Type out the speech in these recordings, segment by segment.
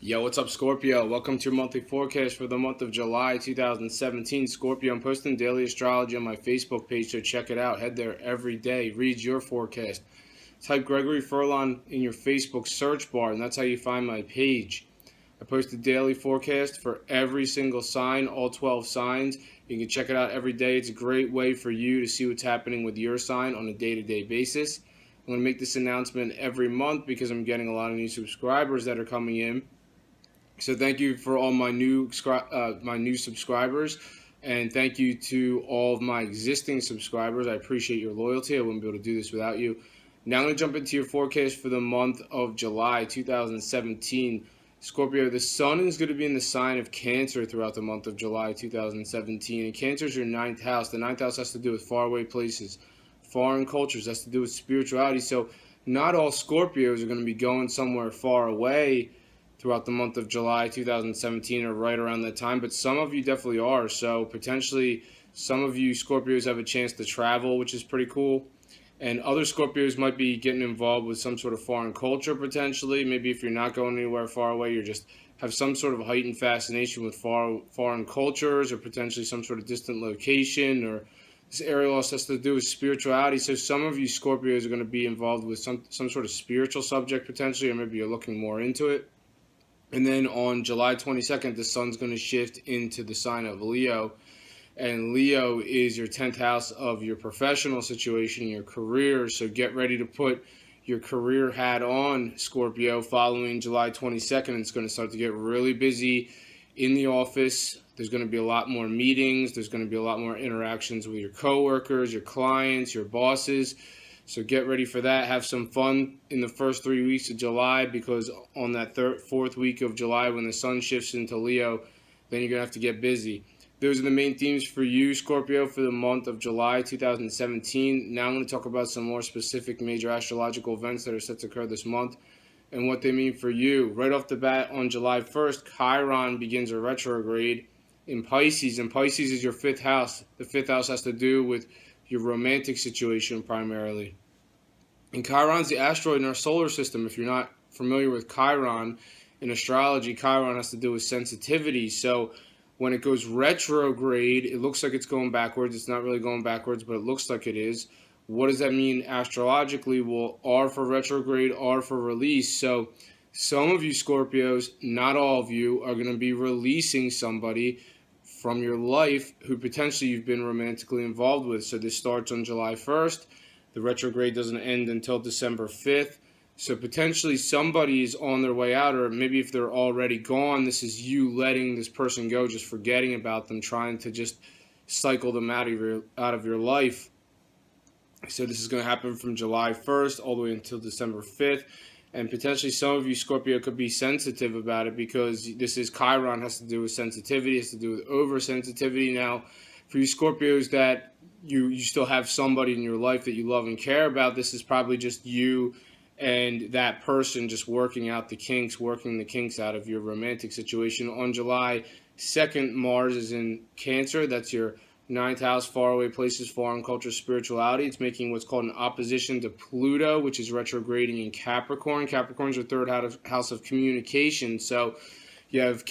Yo, what's up, Scorpio? Welcome to your monthly forecast for the month of July 2017. Scorpio, I'm posting daily astrology on my Facebook page, so check it out. Head there every day. Read your forecast. Type Gregory Furlan in your Facebook search bar, and that's how you find my page. I post a daily forecast for every single sign, all 12 signs. You can check it out every day. It's a great way for you to see what's happening with your sign on a day-to-day basis. I'm going to make this announcement every month because I'm getting a lot of new subscribers that are coming in. So thank you for all my new subscribers, and thank you to all of my existing subscribers. I appreciate your loyalty. I wouldn't be able to do this without you. Now I'm going to jump into your forecast for the month of July 2017. Scorpio, the sun is going to be in the sign of Cancer throughout the month of July 2017. And Cancer is your ninth house. The ninth house has to do with faraway places, foreign cultures, has to do with spirituality. So not all Scorpios are going to be going somewhere far away throughout the month of July 2017 or right around that time, but some of you definitely are. So potentially some of you Scorpios have a chance to travel, which is pretty cool. And other Scorpios might be getting involved with some sort of foreign culture potentially. Maybe if you're not going anywhere far away, you're just have some sort of heightened fascination with foreign cultures, or potentially some sort of distant location, or this area also has to do with spirituality. So some of you Scorpios are going to be involved with some sort of spiritual subject potentially, or maybe you're looking more into it. And then on July 22nd, the sun's going to shift into the sign of Leo. And Leo is your 10th house of your professional situation, your career. So get ready to put your career hat on, Scorpio, following July 22nd. It's going to start to get really busy in the office. There's going to be a lot more meetings. There's going to be a lot more interactions with your coworkers, your clients, your bosses. So get ready for that. Have some fun in the first 3 weeks of July, because on that fourth week of July, when the sun shifts into Leo, then you're going to have to get busy. Those are the main themes for you, Scorpio, for the month of July 2017. Now I'm going to talk about some more specific major astrological events that are set to occur this month and what they mean for you. Right off the bat, on July 1st, Chiron begins a retrograde in Pisces, and Pisces is your fifth house. The fifth house has to do with your romantic situation primarily. And Chiron's the asteroid in our solar system. If you're not familiar with Chiron in astrology, Chiron has to do with sensitivity. So when it goes retrograde, it looks like it's going backwards. It's not really going backwards, but it looks like it is. What does that mean astrologically? Well, R for retrograde, R for release. So some of you Scorpios, not all of you, are going to be releasing somebody from your life who potentially you've been romantically involved with. So this starts on July 1st. The retrograde doesn't end until December 5th. So potentially somebody is on their way out, or maybe if they're already gone, this is you letting this person go, just forgetting about them, trying to just cycle them out of your life. So this is going to happen from July 1st all the way until December 5th. And potentially some of you Scorpio could be sensitive about it, because this is Chiron, has to do with sensitivity, has to do with oversensitivity. Now, for you Scorpios that you still have somebody in your life that you love and care about, this is probably just you and that person just working out the kinks, working the kinks out of your romantic situation. On July 2nd, Mars is in Cancer. That's your ninth house, faraway places, foreign culture, spirituality. It's making what's called an opposition to Pluto, which is retrograding in Capricorn. Capricorn's your third house of communication. So you have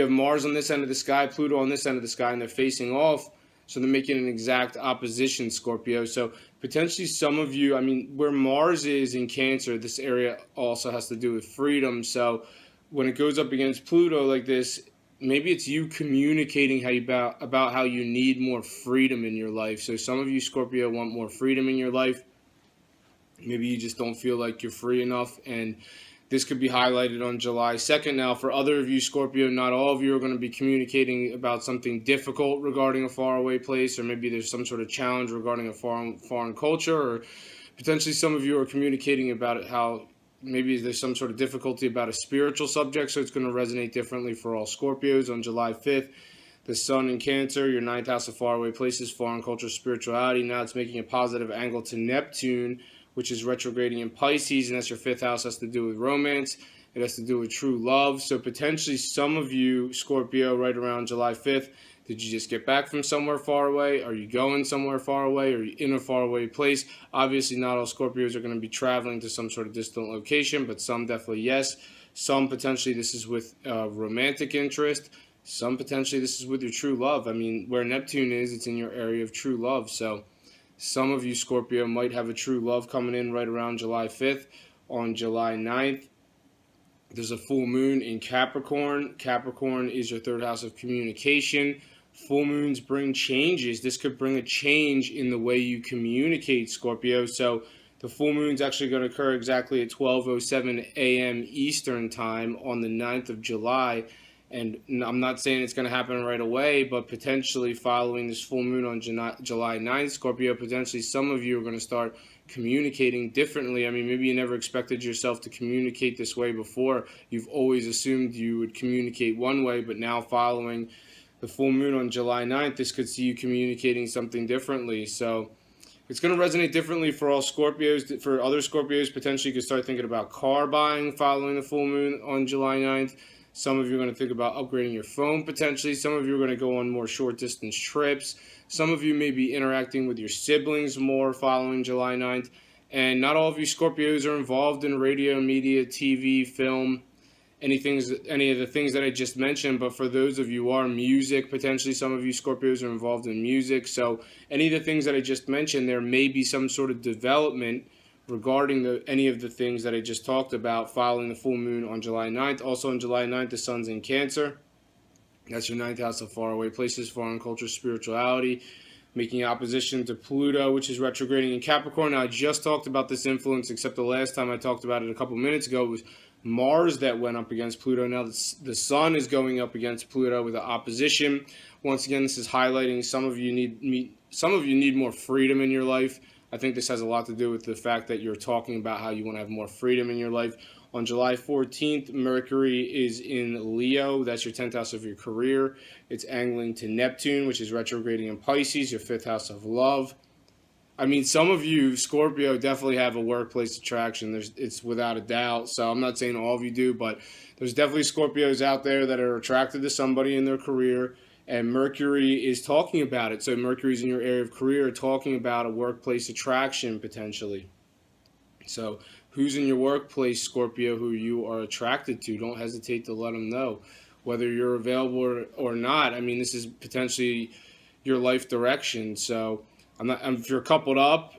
Mars on this end of the sky, Pluto on this end of the sky, and they're facing off. So they're making an exact opposition, Scorpio. So potentially some of you, where Mars is in Cancer, this area also has to do with freedom. So when it goes up against Pluto like this, maybe it's you communicating about how you need more freedom in your life. So some of you Scorpio want more freedom in your life. Maybe you just don't feel like you're free enough, and this could be highlighted on July 2nd. Now, for other of you Scorpio, not all of you are going to be communicating about something difficult regarding a faraway place, or maybe there's some sort of challenge regarding a foreign culture, or potentially some of you are communicating about it, how maybe there's some sort of difficulty about a spiritual subject, so it's going to resonate differently for all Scorpios. On July 5th, the sun in Cancer, your ninth house of faraway places, foreign culture, spirituality. Now it's making a positive angle to Neptune, which is retrograding in Pisces, and that's your fifth house, has to do with romance. It has to do with true love. So potentially some of you Scorpio, right around July 5th, did you just get back from somewhere far away? Are you going somewhere far away? Are you in a faraway place? Obviously, not all Scorpios are going to be traveling to some sort of distant location, but some definitely yes. Some potentially this is with romantic interest. Some potentially this is with your true love. I mean, where Neptune is, it's in your area of true love. So some of you, Scorpio, might have a true love coming in right around July 5th. On July 9th, there's a full moon in Capricorn. Capricorn is your third house of communication. Full moons bring changes. This could bring a change in the way you communicate, Scorpio. So the full moon is actually going to occur exactly at 12:07 a.m. Eastern time on the 9th of July. And I'm not saying it's going to happen right away, but potentially following this full moon on July 9th, Scorpio, potentially some of you are going to start communicating differently. I mean, maybe you never expected yourself to communicate this way before. You've always assumed you would communicate one way, but now following the full moon on July 9th, this could see you communicating something differently. So it's going to resonate differently for all Scorpios. For other Scorpios, potentially you could start thinking about car buying following the full moon on July 9th. Some of you are going to think about upgrading your phone potentially. Some of you are going to go on more short distance trips. Some of you may be interacting with your siblings more following July 9th. And not all of you Scorpios are involved in radio, media, TV, film, any of the things that I just mentioned. But for those of you who are, music, potentially some of you Scorpios are involved in music. So any of the things that I just mentioned, there may be some sort of development regarding any of the things that I just talked about following the full moon on July 9th. Also on July 9th, the sun's in Cancer. That's your ninth house of faraway places, foreign culture, spirituality, making opposition to Pluto, which is retrograding in Capricorn. Now, I just talked about this influence, except the last time I talked about it a couple minutes ago, it was Mars that went up against Pluto. Now the sun is going up against Pluto with an opposition. Once again, this is highlighting some of you need more freedom in your life. I think this has a lot to do with the fact that you're talking about how you want to have more freedom in your life. On July 14th, Mercury is in Leo. That's your 10th house of your career. It's angling to Neptune, which is retrograding in Pisces, your 5th house of love. I mean, some of you, Scorpio, definitely have a workplace attraction. It's without a doubt. So I'm not saying all of you do, but there's definitely Scorpios out there that are attracted to somebody in their career. And Mercury is talking about it. So Mercury's in your area of career, talking about a workplace attraction potentially. So who's in your workplace, Scorpio, who you are attracted to? Don't hesitate to let them know. Whether you're available or not, I mean, this is potentially your life direction. So if you're coupled up,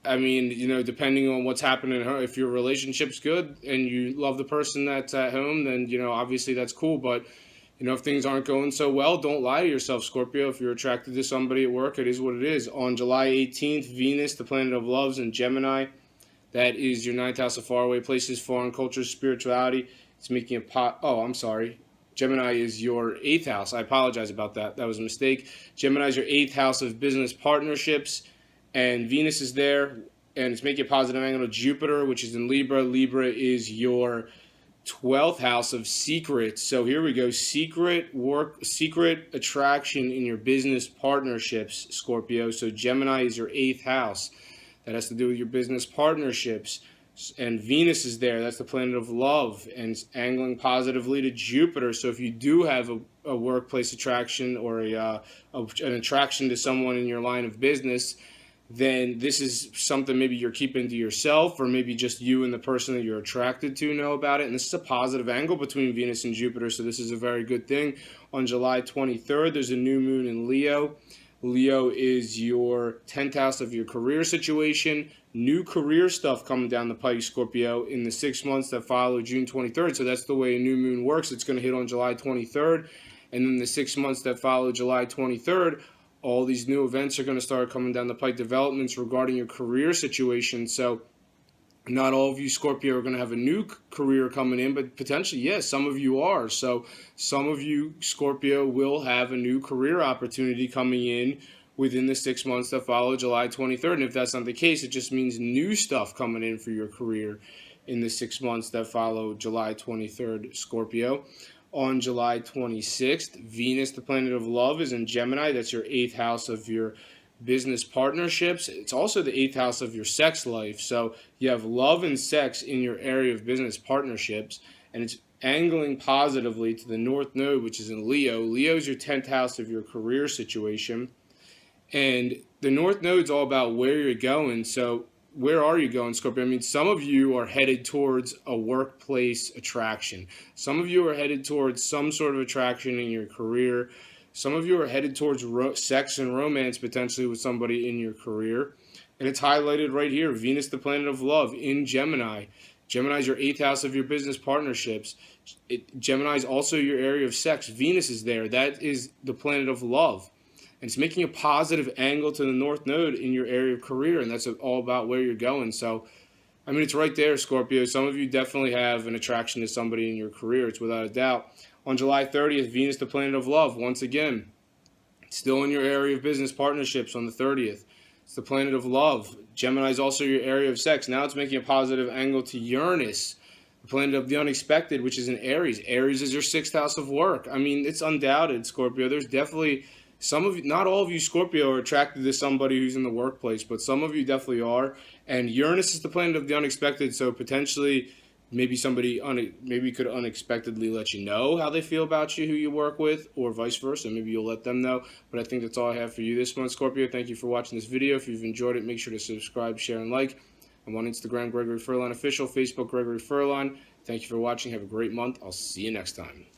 I mean, depending on what's happening, if your relationship's good and you love the person that's at home, then, obviously that's cool. But if things aren't going so well, don't lie to yourself, Scorpio. If you're attracted to somebody at work, it is what it is. On July 18th, Venus, the planet of loves, in Gemini. That is your ninth house of faraway places, foreign cultures, spirituality. It's making I'm sorry. Gemini is your 8th house. I apologize about that. That was a mistake. Gemini is your 8th house of business partnerships. And Venus is there. And it's making a positive angle to Jupiter, which is in Libra. Libra is your 12th house of secrets. So here we go. Secret work, secret attraction in your business partnerships, Scorpio. So Gemini is your 8th house. That has to do with your business partnerships. And Venus is there. That's the planet of love. And it's angling positively to Jupiter. So if you do have a workplace attraction or an attraction to someone in your line of business, then this is something maybe you're keeping to yourself, or maybe just you and the person that you're attracted to know about it. And this is a positive angle between Venus and Jupiter, so this is a very good thing. On July 23rd, there's a new moon in Leo. Leo is your 10th house of your career situation. New career stuff coming down the pike, Scorpio, in the 6 months that follow June 23rd. So that's the way a new moon works. It's going to hit on July 23rd. And then the 6 months that follow July 23rd, all these new events are going to start coming down the pike, developments regarding your career situation. So not all of you Scorpio are going to have a new career coming in, but potentially, yes, some of you are. So some of you Scorpio will have a new career opportunity coming in within the 6 months that follow July 23rd. And if that's not the case, it just means new stuff coming in for your career in the 6 months that follow July 23rd, Scorpio. On July 26th, Venus, the planet of love, is in Gemini. That's your 8th house of your business partnerships. It's also the 8th house of your sex life. So you have love and sex in your area of business partnerships, and it's angling positively to the North Node, which is in Leo. Leo is your 10th house of your career situation. And the North Node is all about where you're going. So where are you going, Scorpio? I mean, some of you are headed towards a workplace attraction. Some of you are headed towards some sort of attraction in your career. Some of you are headed towards sex and romance potentially with somebody in your career. And it's highlighted right here. Venus, the planet of love, in Gemini. Gemini is your 8th house of your business partnerships. Gemini is also your area of sex. Venus is there. That is the planet of love. And it's making a positive angle to the North Node in your area of career, and that's all about where you're going. So, I mean, it's right there, Scorpio. Some of you definitely have an attraction to somebody in your career. It's without a doubt. On July 30th, Venus, the planet of love, once again, still in your area of business partnerships on the 30th. It's the planet of love. Gemini is also your area of sex. Now it's making a positive angle to Uranus, the planet of the unexpected, which is in Aries. Aries is your 6th house of work. I mean, it's undoubted, Scorpio. There's definitely some of you, not all of you, Scorpio, are attracted to somebody who's in the workplace, but some of you definitely are. And Uranus is the planet of the unexpected, so potentially maybe somebody maybe could unexpectedly let you know how they feel about you, who you work with, or vice versa. Maybe you'll let them know. But I think that's all I have for you this month, Scorpio. Thank you for watching this video. If you've enjoyed it, make sure to subscribe, share, and like. I'm on Instagram, Gregory Furlan Official, Facebook, Gregory Furlan. Thank you for watching. Have a great month. I'll see you next time.